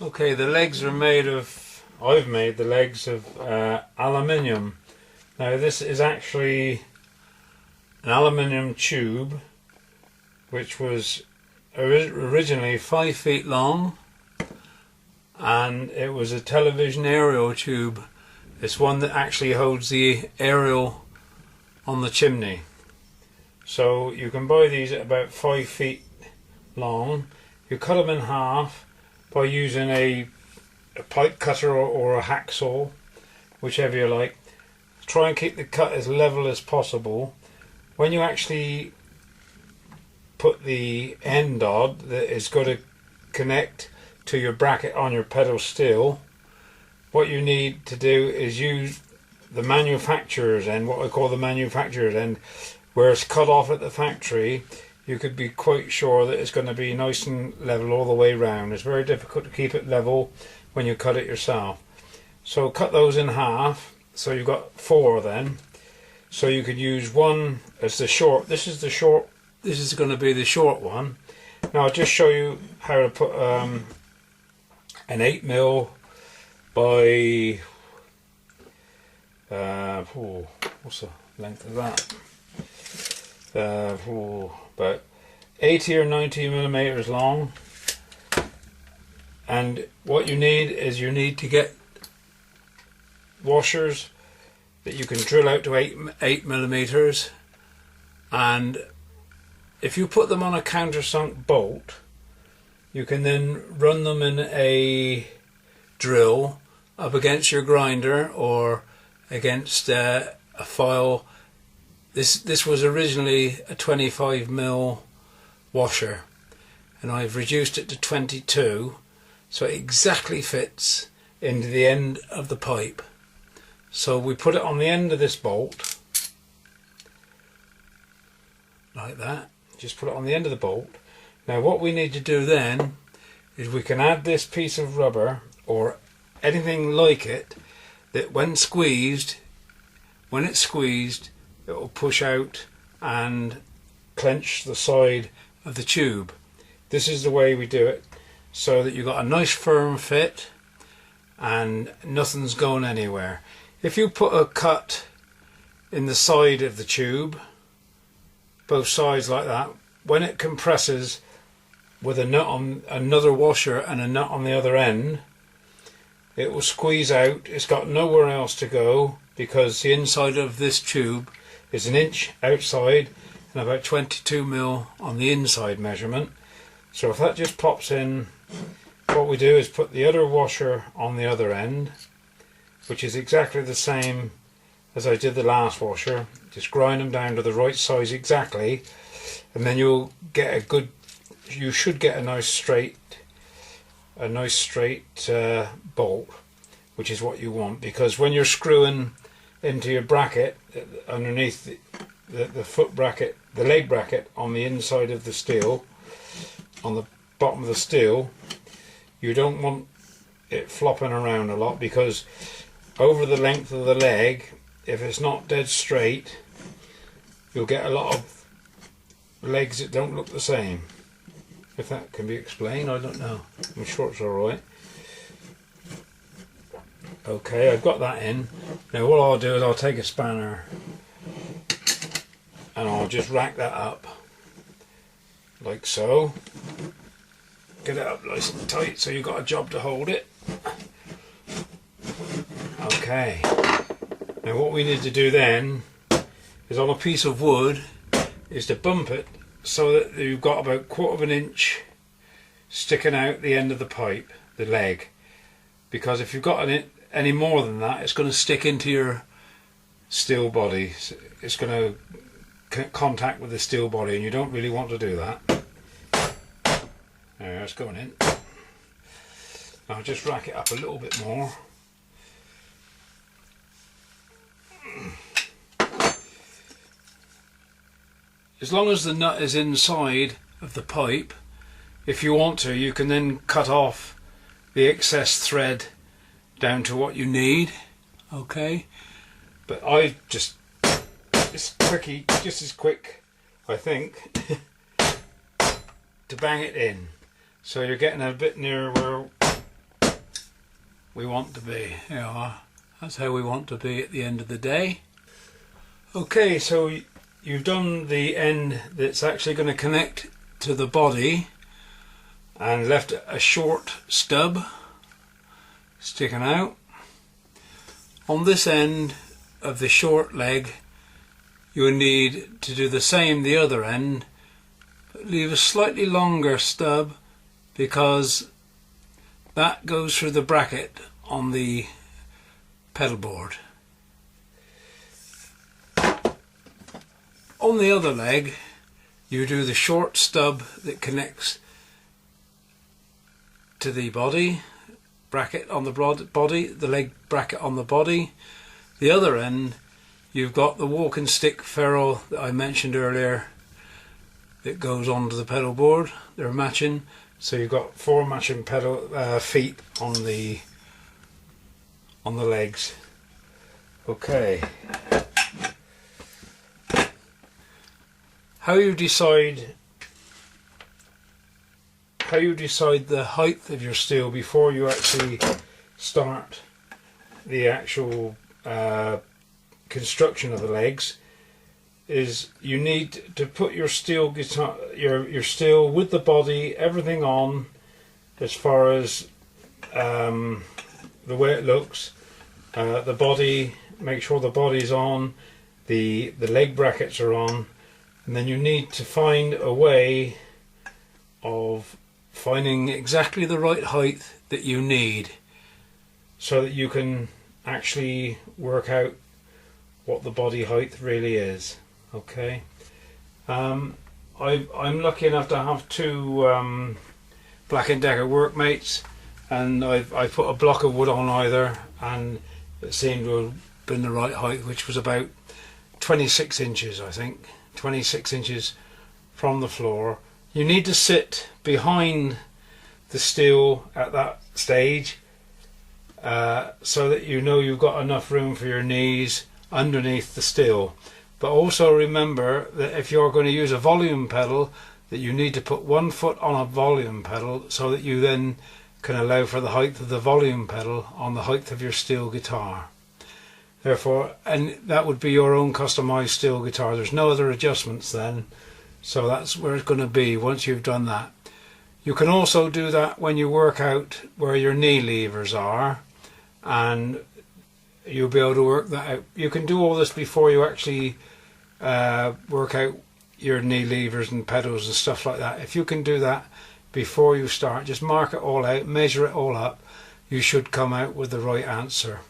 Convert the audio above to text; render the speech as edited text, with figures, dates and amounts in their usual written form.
Okay, the legs are made of, I've made the legs of aluminium. Now this is actually an aluminium tube which was originally 5 feet long, and it was a television aerial tube. It's one that actually holds the aerial on the chimney. So you can buy these at about 5 feet long. You cut them in half by using a pipe cutter or a hacksaw, whichever you like. Try and keep the cut as level as possible. When you actually put the end on that is going to connect to your bracket on your pedal steel, what you need to do is use the manufacturer's end, what I call the manufacturer's end, where it's cut off at the factory. You could be quite sure that it's going to be nice and level all the way round. It's very difficult to keep it level when you cut it yourself. So cut those in half, so you've got 4 then. So you could use one as the short. This is the short. This is going to be the short one. Now I'll just show you how to put an 8mm by what's the length of that? About 80 or 90 millimeters long. And what you need is you need to get washers that you can drill out to 8 millimeters, and if you put them on a countersunk bolt, you can then run them in a drill up against your grinder or against a file. This was originally a 25mm washer, and I've reduced it to 22, so it exactly fits into the end of the pipe. So we put it on the end of this bolt, like that. Just put it on the end of the bolt. Now what we need to do then is we can add this piece of rubber or anything like it that when it's squeezed, it will push out and clench the side of the tube. This is the way we do it, so that you've got a nice firm fit and nothing's going anywhere. If you put a cut in the side of the tube, both sides like that, when it compresses with a nut on another washer and a nut on the other end, it will squeeze out. It's got nowhere else to go because the inside of this tube is 1 inch outside and about 22mm on the inside measurement. So if that just pops in, what we do is put the other washer on the other end, which is exactly the same as I did the last washer. Just grind them down to the right size exactly, and then you'll get a good, you should get a nice straight bolt, which is what you want, because when you're screwing into your bracket underneath the foot bracket, the leg bracket on the inside of the steel, on the bottom of the steel, you don't want it flopping around a lot, because over the length of the leg, if it's not dead straight, you'll get a lot of legs that don't look the same. If that can be explained, I don't know. I'm sure it's alright. Okay, I've got that in. Now what I'll do is I'll take a spanner and I'll just rack that up like so. Get it up nice and tight so you've got a job to hold it. Okay, now what we need to do then is on a piece of wood is to bump it so that you've got about 1/4 inch sticking out the end of the pipe, the leg, because if you've got any more than that, it's going to stick into your steel body. It's going to contact with the steel body, and you don't really want to do that. There, it's going in. I'll just rack it up a little bit more. As long as the nut is inside of the pipe, if you want to, you can then cut off the excess thread down to what you need. Okay, but I just, it's quickie, just as quick, I think, to bang it in. So you're getting a bit nearer where we want to be. You know, that's how we want to be at the end of the day. Okay, so you've done the end that's actually going to connect to the body and left a short stub sticking out. On this end of the short leg you need to do the same the other end, but leave a slightly longer stub because that goes through the bracket on the pedal board. On the other leg you do the short stub that connects to the body bracket on the body, the leg bracket on the body. The other end you've got the walking stick ferrule that I mentioned earlier that goes onto the pedal board. They're matching, so you've got 4 matching pedal feet on the legs. Okay. How you decide the height of your steel before you actually start the actual construction of the legs is you need to put your steel guitar, your steel with the body, everything on as far as the way it looks. The body, make sure the body's on, the leg brackets are on, and then you need to find a way of finding exactly the right height that you need so that you can actually work out what the body height really is. Okay. I'm lucky enough to have 2 Black & Decker workmates, and I put a block of wood on either, and it seemed to have been the right height, which was about 26 inches, I think. 26 inches from the floor. You need to sit behind the steel at that stage so that you know you've got enough room for your knees underneath the steel. But also remember that if you're going to use a volume pedal, that you need to put 1 foot on a volume pedal so that you then can allow for the height of the volume pedal on the height of your steel guitar. Therefore, and that would be your own customized steel guitar. There's no other adjustments then, so that's where it's going to be once you've done that. You can also do that when you work out where your knee levers are, and you'll be able to work that out. You can do all this before you actually work out your knee levers and pedals and stuff like that. If you can do that before you start, just mark it all out, measure it all up, you should come out with the right answer.